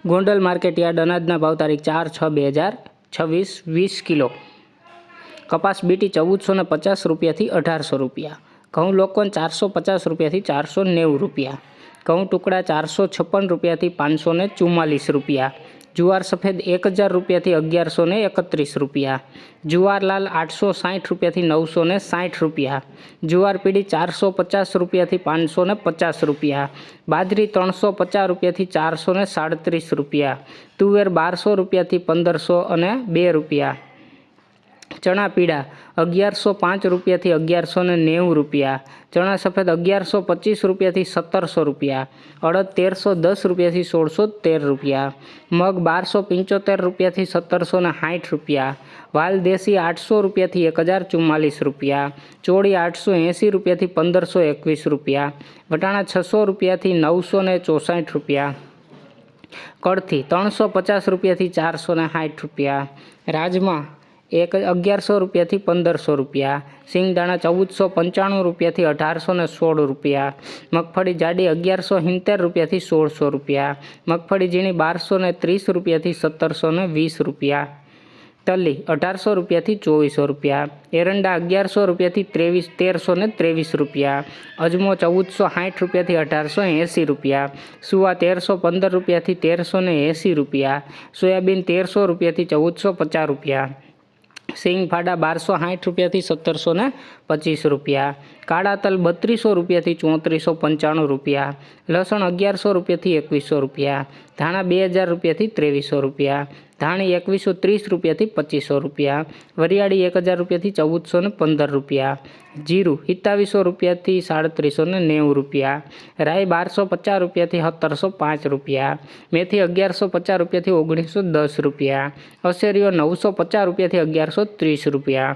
Gondal market yard અનાજના ભાવ તારીખ 4/6/2026 20 કિલો. કપાસ બીટી 1450 રૂપિયાથી 1800 રૂપિયા. ઘઉં લોકવન 450 રૂપિયાથી 490 રૂપિયા. ઘઉં ટુકડા 456 રૂપિયાથી 544 રૂપિયા. જુવાર સફેદ 1000 રૂપિયાથી 1131 રૂપિયા. જુવાર લાલ 860 રૂપિયાથી 960 રૂપિયા. જુવાર પીળી 450 રૂપિયાથી 550 રૂપિયા. બાજરી 350 રૂપિયાથી 437 રૂપિયા. તુવેર 1200 રૂપિયાથી 1502 રૂપિયા. ચણા પીળા 1105 રૂપિયાથી 1190 રૂપિયા. ચણા સફેદ 1125 રૂપિયાથી 1700 રૂપિયા. અડદ 1310 રૂપિયાથી 1613 રૂપિયા. મગ 1275 રૂપિયાથી 1760 રૂપિયા. વાલ દેશી 800 રૂપિયાથી 1044 રૂપિયા. ચોળી 880 રૂપિયાથી 1521 રૂપિયા. વટાણા 600 રૂપિયાથી 964 રૂપિયા. કળથી 350 રૂપિયાથી 460 રૂપિયા. રાજમા 1100 રૂપિયાથી 1500 રૂપિયા. સિંગદાણા 1495 રૂપિયાથી 1816 રૂપિયા. મગફળી જાડી 1170 રૂપિયાથી 1600 રૂપિયા. મગફળી ઝીણી 1230 રૂપિયાથી 1720 રૂપિયા. તલી 1800 રૂપિયાથી 2400 રૂપિયા. એરંડા 1100 રૂપિયાથી 1323 રૂપિયા. અજમો 1460 રૂપિયાથી 1880 રૂપિયા. સુવા 1315 રૂપિયાથી 1380 રૂપિયા. સોયાબીન 1300 રૂપિયાથી 1450 રૂપિયા. સિંગ ફાડા 1260 રૂપિયાથી 1725 રૂપિયા. કાળા તલ 3200 રૂપિયાથી 3495 રૂપિયા. લસણ 1100 રૂપિયાથી 2100 રૂપિયા. ધાણા 2000 રૂપિયાથી 2300 રૂપિયા. ધાણી 2130 રૂપિયાથી 2500 રૂપિયા. વરિયાળી 1000 રૂપિયાથી 1415 રૂપિયા. જીરું 2700 રૂપિયાથી 3790 રૂપિયા. રાઈ 1250 રૂપિયાથી 1705 રૂપિયા. મેથી 1150 રૂપિયાથી 1910 રૂપિયા. અશેરીઓ 950 રૂપિયાથી 1130 રૂપિયા.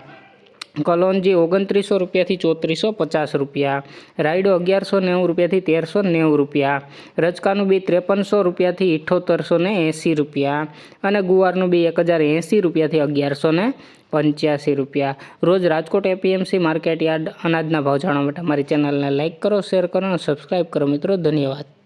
કલોંજી 2900 રૂપિયાથી 3450 રૂપિયા. રાયડો 1190 રૂપિયાથી 1390 રૂપિયા. રજકાનું બી 5300 રૂપિયાથી 7880 રૂપિયા. અને ગુવારનું બી 1080 રૂપિયાથી 1185 રૂપિયા. રોજ રાજકોટ એપીએમસી માર્કેટ યાર્ડ અનાજના ભાવ જાણવા માટે અમારી ચેનલને લાઇક કરો, શેર કરો અને સબસ્ક્રાઈબ કરો મિત્રો. ધન્યવાદ.